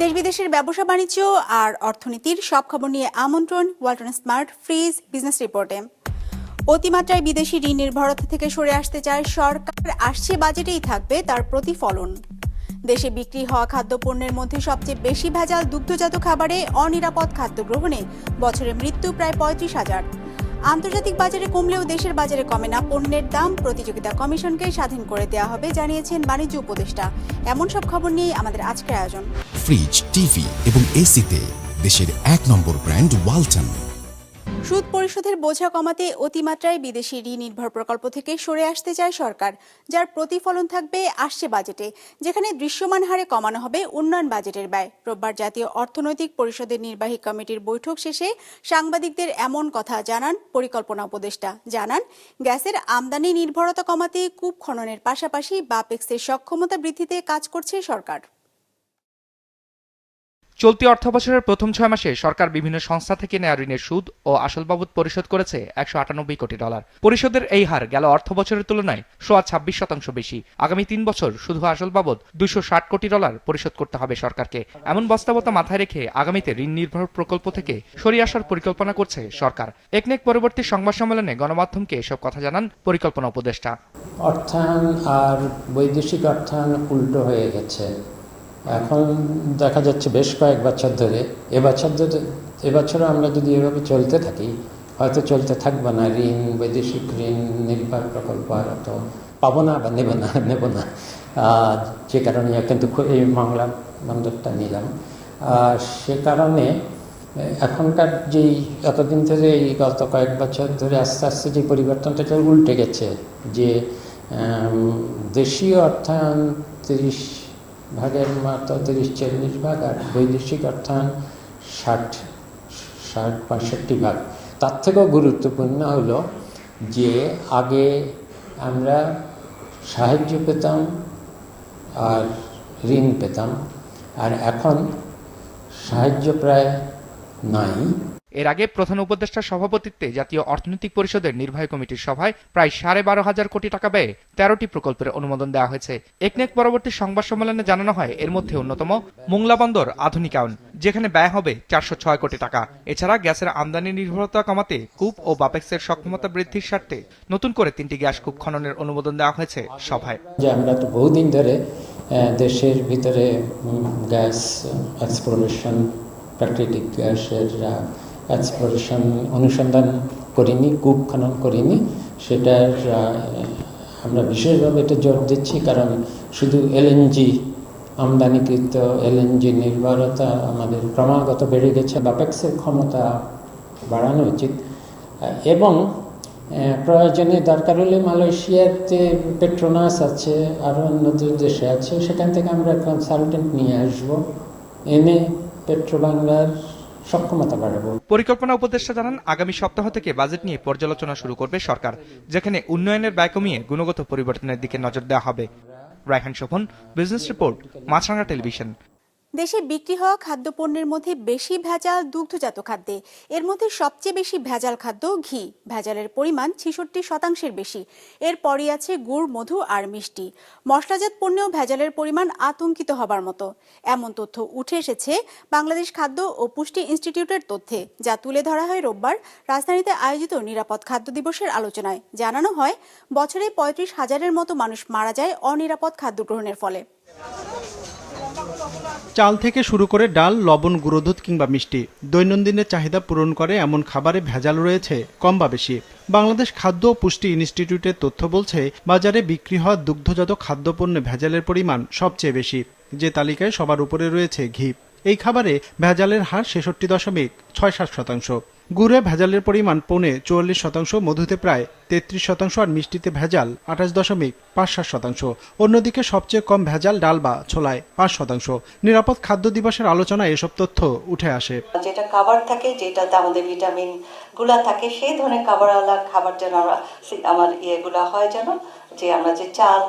দেশ বিদেশের ব্যবসা বাণিজ্য আর অর্থনীতির সব খবর নিয়ে আমন্ত্রণ ওয়ালটন স্মার্ট ফ্রিজ বিজনেস রিপোর্টে। অতিমাত্রায় বিদেশি ঋণ নির্ভরতা থেকে সরে আসতে চায় সরকার, আসছে বাজেটেই থাকবে তার প্রতিফলন। দেশে বিক্রি হওয়া খাদ্যপণ্যের মধ্যে সবচেয়ে বেশি ভেজাল দুগ্ধজাত খাবারে, অনিরাপদ খাদ্য গ্রহণে বছরে মৃত্যু প্রায় ৩৫,০০০। আন্তর্জাতিক বাজারে কমলেও দেশের বাজারে কমে না পণ্যের দাম, প্রতিযোগিতা কমিশনকে স্বাধীন করে দেওয়া হবে জানিয়েছেন বাণিজ্য উপদেষ্টা। এমন সব খবর নিয়ে আমাদের আজকের আয়োজন। ফ্রিজ, টিভি এবং এসিতে দেশের ১ নম্বর ব্র্যান্ড ওয়ালটন। সুদ পরিশোধের বোঝা কমাতে অতিমাত্রায় বিদেশি ঋণ নির্ভর প্রকল্প থেকে সরে আসতে চায় সরকার, যার প্রতিফলন থাকবে আসছে বাজেটে, যেখানে দৃশ্যমান হারে কমানো হবে উন্নয়ন বাজেটের ব্যয়। রোববার জাতীয় অর্থনৈতিক পরিষদের নির্বাহী কমিটির বৈঠক শেষে সাংবাদিকদের এমন কথা জানান পরিকল্পনা উপদেষ্টা। জানান, গ্যাসের আমদানি নির্ভরতা কমাতে কূপ খননের পাশাপাশি বাপেক্সের সক্ষমতা বৃদ্ধিতে কাজ করছে সরকার। চলতি অর্থবছরের প্রথম ৬ মাসে সরকার বিভিন্ন সংস্থা থেকে নেওয়া ঋণের সুদ ও আসল বাবদ পরিশোধ করেছে $১৯৮ কোটি। পরিশোধের এই হার গেল অর্থবছরের তুলনায় 26% বেশি। আগামী ৩ বছর শুধু আসল বাবদ $২৬০ কোটি পরিশোধ করতে হবে সরকারকে। এমন বাস্তবতা মাথায় রেখে আগামীতে ঋণ নির্ভর প্রকল্প থেকে সরিয়ে আসার পরিকল্পনা করছে সরকার। একনেক পরবর্তী সংবাদ সম্মেলনে গণমাধ্যমকে এসব কথা জানান পরিকল্পনা উপদেষ্টা। অর্থায়ন আর বৈদেশিক অর্থায়ন উল্টো হয়ে গেছে। এখন দেখা যাচ্ছে বেশ কয়েক বছর ধরে, এবছরও আমরা যদি এভাবে চলতে থাকি হয়তো চলতে থাকবো না। বৈদেশিক ঋণ নির্ভর প্রকল্প আর অত পাবো না বা নেব না, যে কারণে কিন্তু এই বাংলা বন্দরটা নিলাম। সে কারণে এখনকার যেই এতদিন ধরে এই গত কয়েক বছর ধরে আস্তে আস্তে যে পরিবর্তনটা উল্টে গেছে, যে দেশীয় অর্থায়ন 30 ভাগের মতো 30-40 ভাগ আর বৈদেশিক অর্থায়ন 60-65 ভাগ। তার থেকেও গুরুত্বপূর্ণ হলো যে আগে আমরা সাহায্য পেতাম আর ঋণ পেতাম, আর এখন সাহায্য প্রায় নাই। এর আগে প্রধান উপদেষ্টার সভাপতিত্বে জাতীয় অর্থনৈতিক পরিষদের নির্বাহী কমিটির সভায় প্রায় 12,500 কোটি টাকা ব্যয়ে 13টি প্রকল্পের অনুমোদন দেওয়া হয়েছে। একনেক পরবর্তী সংবাদ সম্মেলনে জানানো হয়, এর মধ্যে অন্যতম মোংলা বন্দর আধুনিকায়ন, যেখানে ব্যয় হবে 406 কোটি টাকা। এছাড়া গ্যাসের আমদানি নির্ভরতা কমাতে কূপ ও বাপেক্সের সক্ষমতা বৃদ্ধির স্বার্থে নতুন করে 3টি গ্যাস কূপ খননের অনুমোদন দেওয়া হয়েছে সভায়। যে আমরা তো বহুদিন ধরে দেশের ভিতরে গ্যাস এক্সপ্লোরেশন, প্রাকৃতিক গ্যাসের এক্সপ্লোরেশন অনুসন্ধান করিনি, কূপ খনন করিনি। সেটার আমরা বিশেষভাবে এটা জোর দিচ্ছি, কারণ শুধু এলএনজি আমদানিকৃত এলএনজি নির্ভরতা আমাদের ক্রমাগত বেড়ে গেছে। বাপেক্সের ক্ষমতা বাড়ানো উচিত এবং প্রয়োজনে দরকার হলে মালয়েশিয়াতে পেট্রোনাস আছে, আরও অন্য দেশে আছে, সেখান থেকে আমরা কনসালটেন্ট নিয়ে আসবো, এনে পেট্রোবাংলার সক্ষমতা বাড়াবো। পরিকল্পনা উপদেষ্টা জানান, আগামী সপ্তাহ থেকে বাজেট নিয়ে পর্যালোচনা শুরু করবে সরকার, যেখানে উন্নয়নের ব্যয় কমিয়ে গুণগত পরিবর্তনের দিকে নজর দেওয়া হবে। রায়হান শোভন, বিজনেস রিপোর্ট, মাছরাঙা টেলিভিশন। দেশে বিক্রি হওয়া খাদ্যপণ্যের মধ্যে বেশি ভেজাল দুগ্ধজাত খাদ্যে। এর মধ্যে সবচেয়ে বেশি ভেজাল খাদ্য ঘি। ভেজালের পরিমাণ 66% বেশি। এরপরই আছে গুড়, মধু আর মিষ্টি। মশলাজাত পণ্যেও ভেজালের পরিমাণ আতঙ্কিত হবার মতো। এমন তথ্য উঠে এসেছে বাংলাদেশ খাদ্য ও পুষ্টি ইনস্টিটিউটের তথ্যে, যা তুলে ধরা হয় রোববার রাজধানীতে আয়োজিত নিরাপদ খাদ্য দিবসের আলোচনায়। জানানো হয়, বছরে 35,000-এর মতো মানুষ মারা যায় অনিরাপদ খাদ্য গ্রহণের ফলে। চাল থেকে শুরু করে ডাল, লবণ, গুঁড়ো দুধ কিংবা মিষ্টি, দৈনন্দিনের চাহিদা পূরণ করে এমন খাবারে ভেজাল রয়েছে কম বা বেশি। বাংলাদেশ খাদ্য ও পুষ্টি ইনস্টিটিউটের তথ্য বলছে, বাজারে বিক্রি হওয়া দুগ্ধজাত খাদ্যপণ্যে ভেজালের পরিমাণ সবচেয়ে বেশি। যে তালিকায় সবার উপরে রয়েছে ঘি। এই খাবারে ভেজালের হার 66.67%। গুড়ে ভেজালের পরিমাণ 44%, মধুতে প্রায় 33% আর মিষ্টিতে ভেজাল 28.57%। অন্যদিকে সবচেয়ে কম ভেজাল ডাল বা ছোলায় 5%। নিরাপদ খাদ্য দিবসের আলোচনায় এসব তথ্য উঠে আসে। যেটা খাবার থাকে, যেটাতে আমাদের ভিটামিন গুলা থাকে, সেই ধরনের খাবার যেন আমার ইয়েগুলা হয়, যেন যে আমরা যে চাল,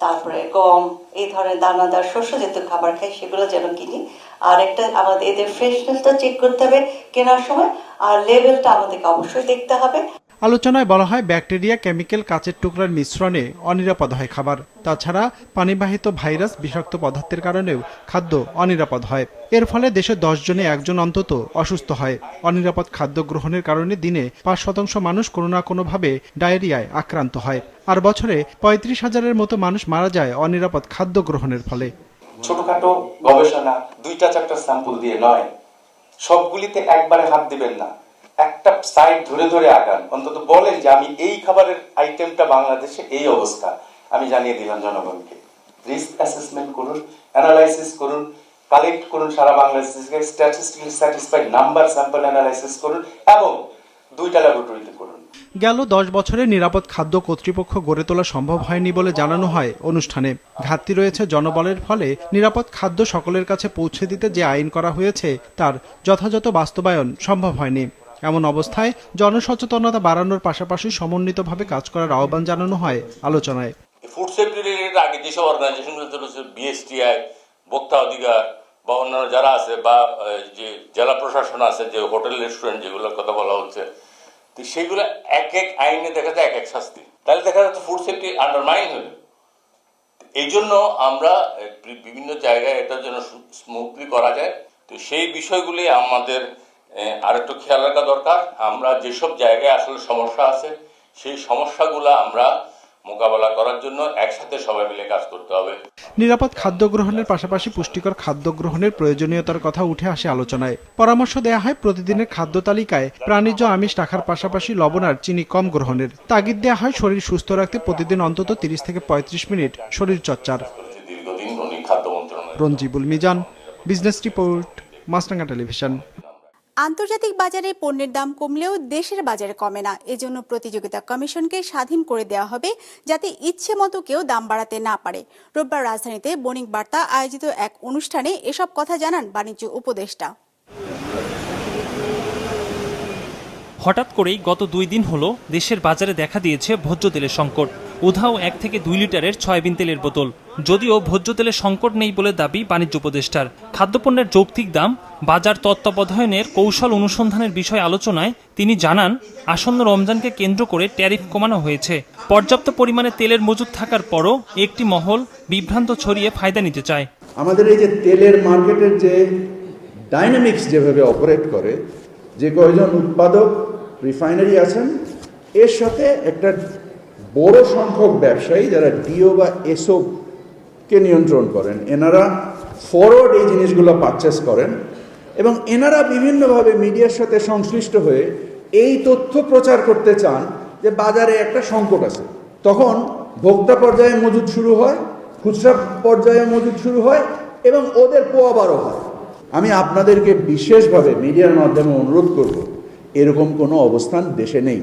তারপরে গম, এই ধরনের দানাদার শস্য জাতীয় খাবার খাই, সেগুলো যেন কিনি। আর একটা আমাদের এদের ফ্রেশনেসটা চেক করতে হবে কেনার সময়, আর লেভেলটা আমাদেরকে অবশ্যই দেখতে হবে। আলোচনায় বলা হয় ব্যাকটেরিয়া, কেমিক্যাল, কাচের টুকরার মিশ্রণে অনিরাপদ হয় খাবার। তাছাড়া পানিবাহিত ভাইরাস, বিষাক্ত পদার্থের কারণেও খাদ্য অনিরাপদ হয়। এর ফলে দেশে 10 জনে 1 জন অন্তত অসুস্থ হয়। অনিরাপদ খাদ্য গ্রহণের কারণে দিনে 5% মানুষ কোনো না কোনোভাবে ডায়রিয়ায় আক্রান্ত হয়। আর বছরে 35,000-এর মতো মানুষ মারা যায় অনিরাপদ খাদ্য গ্রহণের ফলে। ছোটখাটো গবেষণা 2-4টা স্যাম্পল দিয়ে নয়, সবগুলিতে একবারে হাত দিবেন না, একটা সাইড ধরে ধরে আগান, অন্তত বলেন যে আমি এই খাবারের আইটেমটা বাংলাদেশে এই অবস্থা, আমি জানিয়ে দিলাম জনগণকে। রিস্ক অ্যাসেসমেন্ট করুন, অ্যানালাইসিস করুন, কালেক্ট করুন সারা বাংলাদেশ থেকে statistically satisfied number sample analysis করুন এবং 2টা ল্যাবরেটরিতে করুন। গেল 10 বছরে নিরাপদ খাদ্য কর্তৃপক্ষ গড়ে তোলা সম্ভব হয়নি বলে জানানো হয় অনুষ্ঠানে। ঘাটতি রয়েছে জনবলের ফলে নিরাপদ খাদ্য সকলের কাছে পৌঁছে দিতে যে আইন করা হয়েছে তার যথাযথ বাস্তবায়ন সম্ভব হয়নি। এমন অবস্থায় জনসচেতনতা বাড়ানোর পাশাপাশি সমন্বিতভাবে কাজ করার আহ্বান জানানো হয় আলোচনায়। ফুড সেফটি রিলেটেড আগে যেসব অর্গানাইজেশনগুলো রয়েছে, বিএসটিআই, ভোক্তা অধিকার বা অন্যান্য যারা আছে, বা যে জেলা প্রশাসন আছে, যে হোটেল রেস্টুরেন্ট যেগুলোর কথা বলা হচ্ছে, তো সেগুলো এক এক আইনে দেখা যায় এক এক শাস্তি, তাহলে দেখা যাচ্ছে ফুড সেফটি আন্ডারমাইন হলো। এই জন্য আমরা বিভিন্ন জায়গায় এটার জন্য স্মুথলি করা যায়। তো সেই বিষয়গুলি আমাদের আরেকটু খেয়াল রাখা দরকার। আমরা যেসব জায়গায় আসলে সমস্যা আছে সেই সমস্যাগুলো আমরা মোকাবেলা করার জন্য একসাথে সবাই মিলে কাজ করতে হবে। নিরাপদ খাদ্য গ্রহণের পাশাপাশি পুষ্টিকর খাদ্য গ্রহণের প্রয়োজনীয়তার কথা উঠে আসে আলোচনায়। পরামর্শ দেয়া হয় প্রতিদিনের খাদ্য তালিকায় প্রাণীজ আমিষ রাখার পাশাপাশি লবণ আর চিনি কম গ্রহণের। তাগিদ দেয়া হয় শরীর সুস্থ রাখতে প্রতিদিন অন্তত 30 থেকে 35 মিনিট শরীর চর্চার। দীর্ঘদিন উনি খাদ্য মন্ত্রণালয়। রঞ্জিবুল মিজান, বিজনেস রিপোর্ট, মাছরাঙা টেলিভিশন। আন্তর্জাতিক বাজারে পণ্যের দাম কমলেও দেশের বাজারে কমে না। এজন্য প্রতিযোগিতা কমিশনকে স্বাধীন করে দেওয়া হবে যাতে ইচ্ছে মতো কেউ দাম বাড়াতে না পারে। রোববার রাজধানীতে বণিক বার্তা আয়োজিত এক অনুষ্ঠানে এসব কথা জানান বাণিজ্য উপদেষ্টা। হঠাৎ করেই গত 2 দিন হলো দেশের বাজারে দেখা দিয়েছে ভোজ্য তেলের সংকট। উধাও 1 থেকে 2 লিটারের সয়াবিন তেলের বোতল। যদিও ভোজ্য তেলের সংকট নেই বলে দাবি বাণিজ্য উপদেষ্টার। খাদ্যপণ্যের যৌক্তিক দাম, বাজার তত্ত্বাবধানের কৌশল অনুসন্ধানের বিষয় আলোচনায় তিনি জানান, আসন্ন রমজানকে কেন্দ্র করে ট্যারিফ কমানো হয়েছে। পর্যাপ্ত পরিমাণে তেলের মজুদ থাকার পরও একটি মহল বিভ্রান্ত ছড়িয়ে ফায়দা নিতে চায়। আমাদের এই যে তেলের মার্কেটের যে ডাইনামিক্স যেভাবে অপারেট করে, যে কয়জন উৎপাদক রিফাইনারি আছেন, এর সাথে একটা বড় সংখ্যক ব্যবসায়ী যারা ডিও বা এসও কে নিয়ন্ত্রণ করেন, এনারা ফরওয়ার্ড এই জিনিসগুলো পারচেস করেন এবং এনারা বিভিন্নভাবে মিডিয়ার সাথে সংশ্লিষ্ট হয়ে এই তথ্য প্রচার করতে চান যে বাজারে একটা সংকট আছে। তখন ভোক্তা পর্যায়ে মজুদ শুরু হয়, খুচরা পর্যায়ে মজুদ শুরু হয় এবং ওদের পোয়াবারও হয়। আমি আপনাদেরকে বিশেষভাবে মিডিয়ার মাধ্যমে অনুরোধ করব, এরকম কোনো অবস্থান দেশে নেই।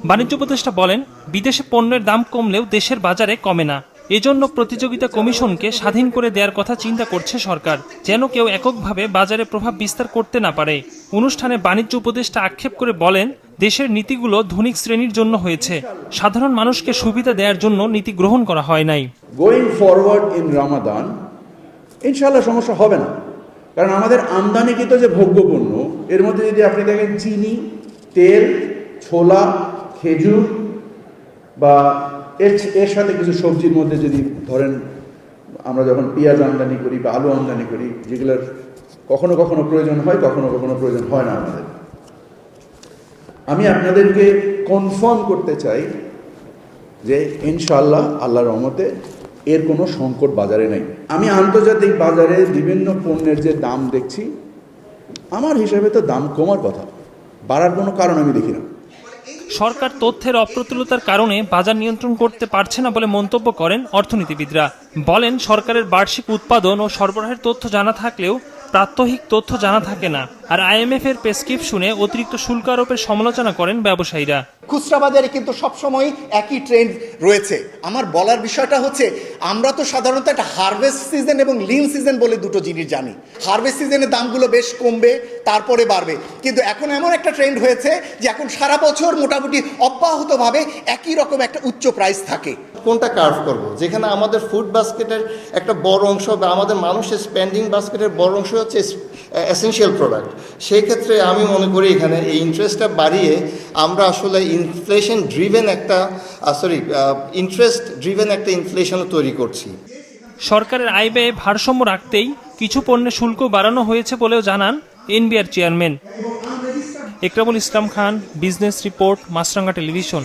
বাণিজ্য উপদেষ্টা বলেন, বিদেশে পণ্যের দাম কমলেও দেশের বাজারে কমে না। এজন্য প্রতিযোগিতা কমিশনকে স্বাধীন করে দেওয়ার কথা চিন্তা করছে সরকার, যেন কেউ এককভাবে বাজারে প্রভাব বিস্তার করতে না পারে। অনুষ্ঠানে বাণিজ্য উপদেষ্টা আক্ষেপ করে বলেন, দেশের নীতিগুলো ধনিক শ্রেণীর জন্য হয়েছে, সাধারণ মানুষকে সুবিধা দেওয়ার জন্য নীতি গ্রহণ করা হয় নাই। গোয়িং ফরওয়ার্ড ইন রমাদান ইনশাআল্লাহ সমস্যা হবে না, কারণ আমাদের আমদানিকৃত যে ভোগ্যপণ্য, এর মধ্যে যদি আপনি দেখেন চিনি, তেল, ছোলা, খেজুর বা এর সাথে কিছু সবজির মধ্যে যদি ধরেন, আমরা যখন পেঁয়াজ আমদানি করি বা আলু আমদানি করি, যেগুলোর কখনো কখনো প্রয়োজন হয়, কখনো কখনো প্রয়োজন হয় না আমাদের, আমি আপনাদেরকে কনফার্ম করতে চাই যে ইনশাআল্লাহ আল্লাহর রহমতে এর কোনো সংকট বাজারে নেই। আমি আন্তর্জাতিক বাজারে বিভিন্ন পণ্যের যে দাম দেখছি, আমার হিসাবে তো দাম কমার কথা, বাড়ার কোনো কারণ আমি দেখি না। সরকার তথ্যের অপ্রতুলতার কারণে বাজার নিয়ন্ত্রণ করতে পারছে না বলে মন্তব্য করেন অর্থনীতিবিদরা। বলেন, সরকারের বার্ষিক উৎপাদন ও সরবরাহের তথ্য জানা থাকলেও প্রাত্যহিক তথ্য জানা থাকে না। আর IMF এর প্রেসক্রিপশনে অতিরিক্ত শুল্ক আরোপের সমালোচনা করেন ব্যবসায়ীরা। খুচরা বাজারে কিন্তু সবসময় একই ট্রেন্ড রয়েছে। আমার বলার বিষয়টা হচ্ছে, আমরা তো সাধারণত একটা হারভেস্ট সিজন এবং লিন সিজন বলে দুটো জিনিস জানি। হারভেস্ট সিজনের দামগুলো বেশ কমবে, তারপরে বাড়বে, কিন্তু এখন এমন একটা ট্রেন্ড হয়েছে যে এখন সারা বছর মোটামুটি অব্যাহতভাবে একই রকম একটা উচ্চ প্রাইস থাকে। কোনটা কার্ভ করব, যেখানে আমাদের ফুড বাস্কেটের একটা বড় অংশ বা আমাদের মানুষের স্পেন্ডিং বাস্কেটের বড় অংশ হচ্ছে এসেনশিয়াল প্রোডাক্ট। সেই ক্ষেত্রে আমি মনে করি এখানে এই ইন্টারেস্টটা বাড়িয়ে আমরা আসলে ইনফ্লেশন ড্রিভেন একটা ইন্টারেস্ট ড্রিভেন একটা ইনফ্লেশনও তৈরি করছি। সরকারের আয় ব্যয়ে ভারসাম্য রাখতেই কিছু পণ্যের শুল্ক বাড়ানো হয়েছে বলেও জানান NBR chairman. Ekramul Islam Khan, business report, মাছরাঙ্গা টেলিভিশন।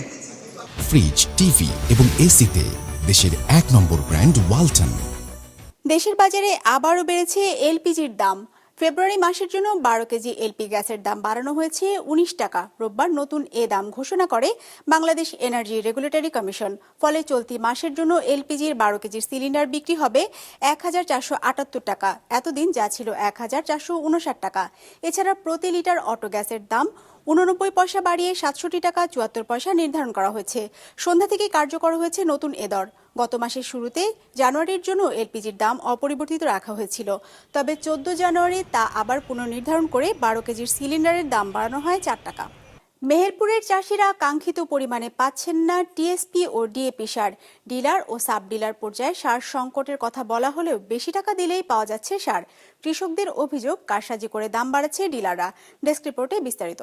ফ্রিজ, টিভি এবং এসিতে দেশের 1 নম্বর ব্র্যান্ড ওয়ালটন। দেশের বাজারে আবারও বেড়েছে এলপিজির দাম। ফেব্রুয়ারি মাসের জন্য 12 কেজি এলপি গ্যাসের দাম বাড়ানো হয়েছে 19 টাকা। রোববার নতুন এ দাম ঘোষণা করে বাংলাদেশ এনার্জি রেগুলেটরি কমিশন। ফলে চলতি মাসের জন্য এলপিজির 12 কেজির সিলিন্ডার বিক্রি হবে 1478 টাকা। এতদিন যা ছিল 1459 টাকা। এছাড়া প্রতি লিটার অটো গ্যাসের দাম 89 পয়সা বাড়িয়ে 67 টাকা 74 পয়সা নির্ধারণ করা হয়েছে। সন্ধ্যা থেকে কার্যকর হয়েছে নতুন এ দর। গত মাসের শুরুতে জানুয়ারির জন্য এলপিজির দাম অপরিবর্তিত রাখা হয়েছিল, তবে 14 জানুয়ারি তা আবার পুনর্নির্ধারণ করে 12 কেজির সিলিন্ডারের দাম বাড়ানো হয় 4 টাকা। মেহেরপুরের চাষিরা কাঙ্ক্ষিত পরিমাণে পাচ্ছেন না টিএসপি ও ডিএপি সার। ডিলার ও সাব ডিলার পর্যায়ে সার সংকটের কথা বলা হলেও বেশি টাকা দিলেই পাওয়া যাচ্ছে সার। কৃষকদের অভিযোগ, কারসাজি করে দাম বাড়াচ্ছে ডিলাররা। ডেস্ক রিপোর্টে বিস্তারিত।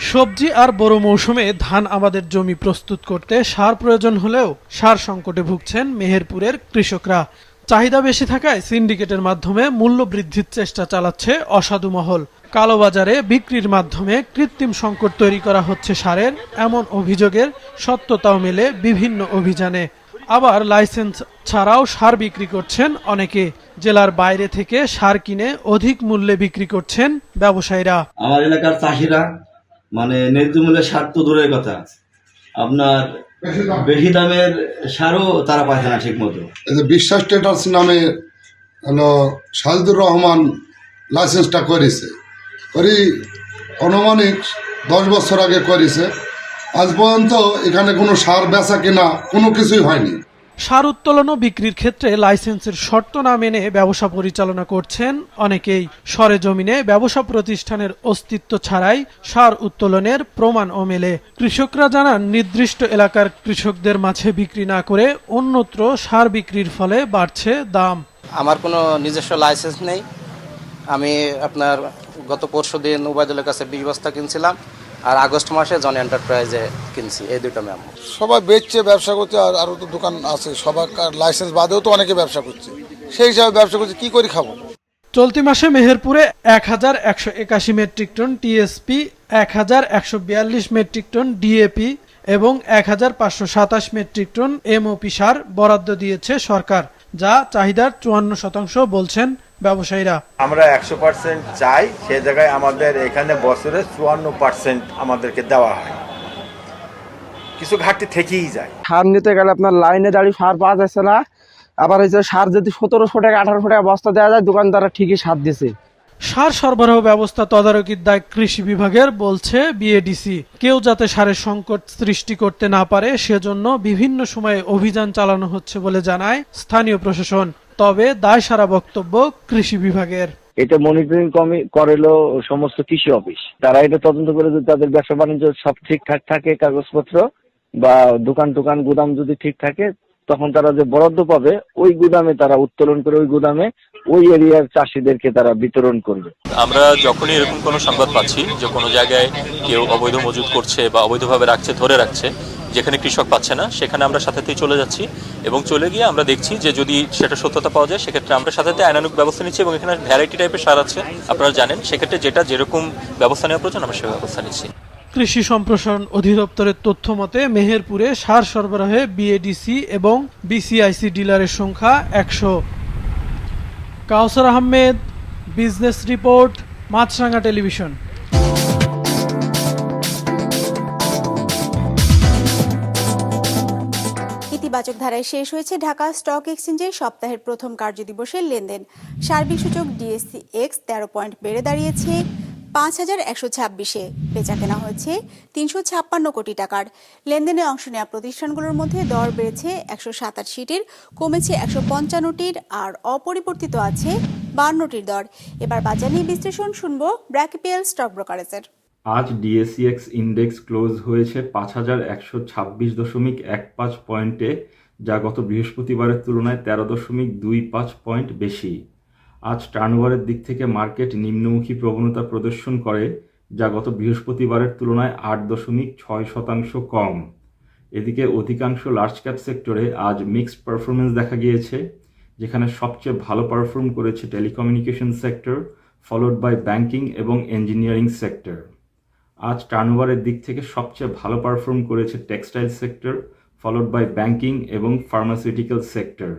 সবজি আর বড় মৌসুমে ধান আবাদের জমি প্রস্তুত করতে সার প্রয়োজন হলেও সার সংকটে ভুগছেন মেহেরপুরের কৃষকরা। চাহিদা বেশি থাকায় সিন্ডিকেটের মাধ্যমে মূল্য বৃদ্ধির চেষ্টা চালাচ্ছে অসাধু মহল। কালোবাজারে বিক্রির মাধ্যমে কৃত্রিম সংকট তৈরি করা হচ্ছে সারের, এমন অভিযোগের সত্যতাও মেলে বিভিন্ন অভিযানে। আবার লাইসেন্স ছাড়াও সার বিক্রি করছেন অনেকে। জেলার বাইরে থেকে সার কিনে অধিক মূল্যে বিক্রি করছেন ব্যবসায়ীরা। আমার এলাকার চাষিরা ন্যায্য মূল্যের সার তো দূরের কথা, আপনার বেশি দামের সারও তারা পাচ্ছে না ঠিক মতো। বিশ্বাস ট্রেডার্স নামে সাজিদুর রহমান লাইসেন্সটা করেছে, আনুমানিক 10 বছর আগে করেছে। আজ পর্যন্ত এখানে কোনো সার বেচা কিনা কোনো কিছুই হয়নি। সার উত্তোলন ও বিক্রির ক্ষেত্রে লাইসেন্সের শর্ত না মেনে ব্যবসা পরিচালনা করছেন অনেকেই। সরেজমিনে ব্যবসা প্রতিষ্ঠানের অস্তিত্ব ছাড়াই সার উত্তোলনের প্রমাণও মেলে। কৃষকরা জানান, নির্দিষ্ট এলাকার কৃষকদের মাঝে বিক্রি না করে অন্যত্র সার বিক্রির ফলে বাড়ছে দাম। আমার কোনো নিজস্ব লাইসেন্স নেই। আমি আপনার গত পরশুদিন উবাইদুলের কাছে 20 বস্তা কিনছিলাম, আর আগস্ট মাসে জন এন্টারপ্রাইজে কিনছি। এই দুটো ম্যাম সবাই বেচছে, ব্যবসা করছে, আর আরও তো দোকান আছে, সবার লাইসেন্স বাদেও তো অনেকে ব্যবসা করছে। সেই হিসাবে ব্যবসা করছে, কি করে খাবো। চলতি মাসে মেহেরপুরে 1181 metric ton TSP, 1142 metric ton DAP এবং 1527 মেট্রিক টন এমওপি সার বরাদ্দ দিয়েছে সরকার, যা চাহিদার 54% বলছেন ব্যবসায়ীরা। আমরা 100% চাই, সেই জায়গায় আমাদের এখানে বছরে 54% আমাদেরকে দেওয়া হয়। কিছু ঘাটতি থেকেই যায়। সার নিতে গেলে আপনার লাইনে দাঁড়িয়ে সার পাওয়া যাচ্ছে না। আবার হচ্ছে সার যদি 1700 টাকা 1800 টাকা বস্তা দেওয়া যায়, দোকানদাররা ঠিকই সার দিছে। সার সরবরাহ ব্যবস্থা তদারকির দায় কৃষি বিভাগের, বলছে বিএডিসি। কেউ যাতে সারের সংকট সৃষ্টি করতে না পারে সেজন্য বিভিন্ন সময়ে অভিযান চালানো হচ্ছে বলে জানায় স্থানীয় প্রশাসন। তবে দায় সারা বক্তব্য কৃষি বিভাগের। এটা মনিটরিং করেলো সমস্ত কৃষি অফিস। তারা এটা তদন্ত করে যদি তাদের ব্যবসা বাণিজ্য সব ঠিকঠাক থাকে, কাগজপত্র বা দোকান গুদাম যদি ঠিক থাকে, তখন তারা যে বরাদ্দ পাবে ওই গুদামে তারা উত্তোলন করে ওই গুদামে ওই এরিয়ার চাষিদেরকে তারা বিতরণ করবে। আমরা যখনই এরকম কোনো সংবাদ পাচ্ছি যে কোনো জায়গায় কেউ অবৈধ মজুত করছে বা অবৈধভাবে ধরে রাখছে, যেখানে কৃষক পাচ্ছে না, সেখানে আমরা সাথেই চলে যাচ্ছি এবং চলে গিয়ে আমরা দেখছি যে যদি সেটা সত্যতা পাওয়া যায়, সেক্ষেত্রে আমরা সাথে আইনানুগ ব্যবস্থা নিচ্ছি। এবং এখানে ভ্যারাইটি টাইপের সার আছে, আপনারা জানেন, সেক্ষেত্রে যেরকম ব্যবস্থা নেওয়া প্রয়োজন আমরা সেই ব্যবস্থা নিচ্ছি। কৃষি সম্প্রসারণ অধিদপ্তরের তথ্য মতে মেহেরপুরে সার সরবরাহে বিএডিসি এবং বিসিআইসি ডিলারের সংখ্যা 100। কাউসার আহমেদ, বিজনেস রিপোর্ট, মাছরাঙ্গা টেলিভিশন। ইতিবাচক ধারায় শেষ হয়েছে ঢাকা স্টক এক্সচেঞ্জের সপ্তাহের প্রথম কার্যদিবসের লেনদেন। সার্বিক সূচক ডিএসসি এক্স 13 পয়েন্ট বেড়ে দাঁড়িয়েছে 5126-এ। বেচা কেনা হয়েছে 356 কোটি টাকার। লেনদেনে অংশ নেওয়া প্রতিষ্ঠানগুলোর মধ্যে দর বেড়েছে 187টির, কমেছে 155টির, আর অপরিবর্তিত আছে 52টির দর। এবার বাজার নিয়ে বিশ্লেষণ শুনবো ব্র্যাকেপিএল স্টক ব্রোকারেজের। আজ ডিএসইএক্স ইন্ডেক্স ক্লোজ হয়েছে ৫,১২৬.15 পয়েন্টে, যা গত বৃহস্পতিবারের তুলনায় 13.25 পয়েন্ট বেশি। আজ টার্নওভারের দিক থেকে মার্কেট নিম্নমুখী প্রবণতা প্রদর্শন করে, যা গত বৃহস্পতিবারের তুলনায় 8.6% কম। এদিকে অধিকাংশ লার্জ ক্যাপ সেক্টরে আজ মিক্সড পারফরমেন্স দেখা গিয়েছে, যেখানে সবচেয়ে ভালো পারফর্ম করেছে telecommunication sector, followed by banking এবং ইঞ্জিনিয়ারিং সেক্টর। আজ টার্নওভারের দিক থেকে সবচেয়ে ভালো পারফর্ম করেছে textile sector, followed by banking এবং ফার্মাসিউটিক্যাল সেক্টর।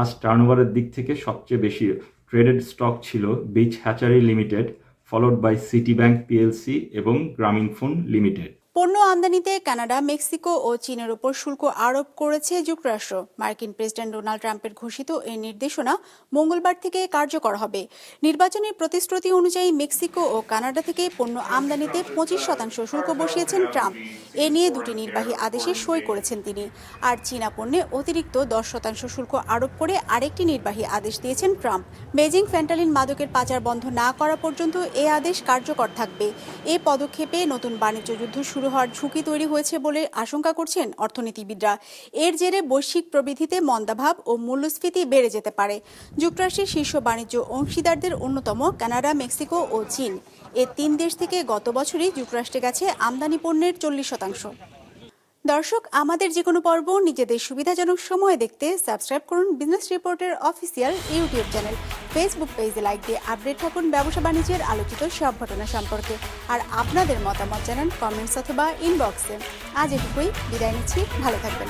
আজ টার্নওভারের দিক থেকে সবচেয়ে বেশি ট্রেডেড স্টক ছিল Beach Hatchery Limited, followed by City Bank PLC এবং গ্রামীণফোন লিমিটেড। পণ্য আমদানিতে কানাডা, মেক্সিকো ও চীনের উপর শুল্ক আরোপ করেছে যুক্তরাষ্ট্র। মার্কিন প্রেসিডেন্ট ডোনাল্ড ট্রাম্পের ঘোষিত এই নির্দেশনা মঙ্গলবার থেকে কার্যকর হবে। নির্বাচনী প্রতিশ্রুতি অনুযায়ী মেক্সিকো ও কানাডা থেকে পণ্য আমদানিতে 25% শুল্ক বসিয়েছেন ট্রাম্প। এ নিয়ে দুটি নির্বাহী আদেশে সই করেছেন তিনি। আর চীনা পণ্যে অতিরিক্ত 10% শুল্ক আরোপ করে আরেকটি নির্বাহী আদেশ দিয়েছেন ট্রাম্প। বেজিং ফ্যান্টালিন মাদকের পাচার বন্ধ না করা পর্যন্ত এ আদেশ কার্যকর থাকবে। এ পদক্ষেপে নতুন বাণিজ্য যুদ্ধ শুরু হওয়ার ঝুঁকি তৈরি হয়েছে বলে আশঙ্কা করছেন অর্থনীতিবিদরা। এর জেরে বৈশ্বিক প্রবৃদ্ধিতে মন্দাভাব ও মূল্যস্ফীতি বেড়ে যেতে পারে। যুক্তরাষ্ট্রের শীর্ষ বাণিজ্য অংশীদারদের অন্যতম কানাডা, মেক্সিকো ও চীন। এ তিন দেশ থেকে গত বছরই যুক্তরাষ্ট্রে গেছে আমদানি পণ্যের 40%। দর্শক, আমাদের যে কোনো পর্ব নিজেদের সুবিধাজনক সময়ে দেখতে সাবস্ক্রাইব করুন বিজনেস রিপোর্টের অফিসিয়াল ইউটিউব চ্যানেল। ফেসবুক পেজে লাইক দিয়ে আপডেট থাকুন ব্যবসা বাণিজ্যের আলোচিত সব ঘটনা সম্পর্কে। আর আপনাদের মতামত জানান কমেন্টস অথবা ইনবক্সে। আজ এটুকুই, বিদায় নিচ্ছি, ভালো থাকবেন।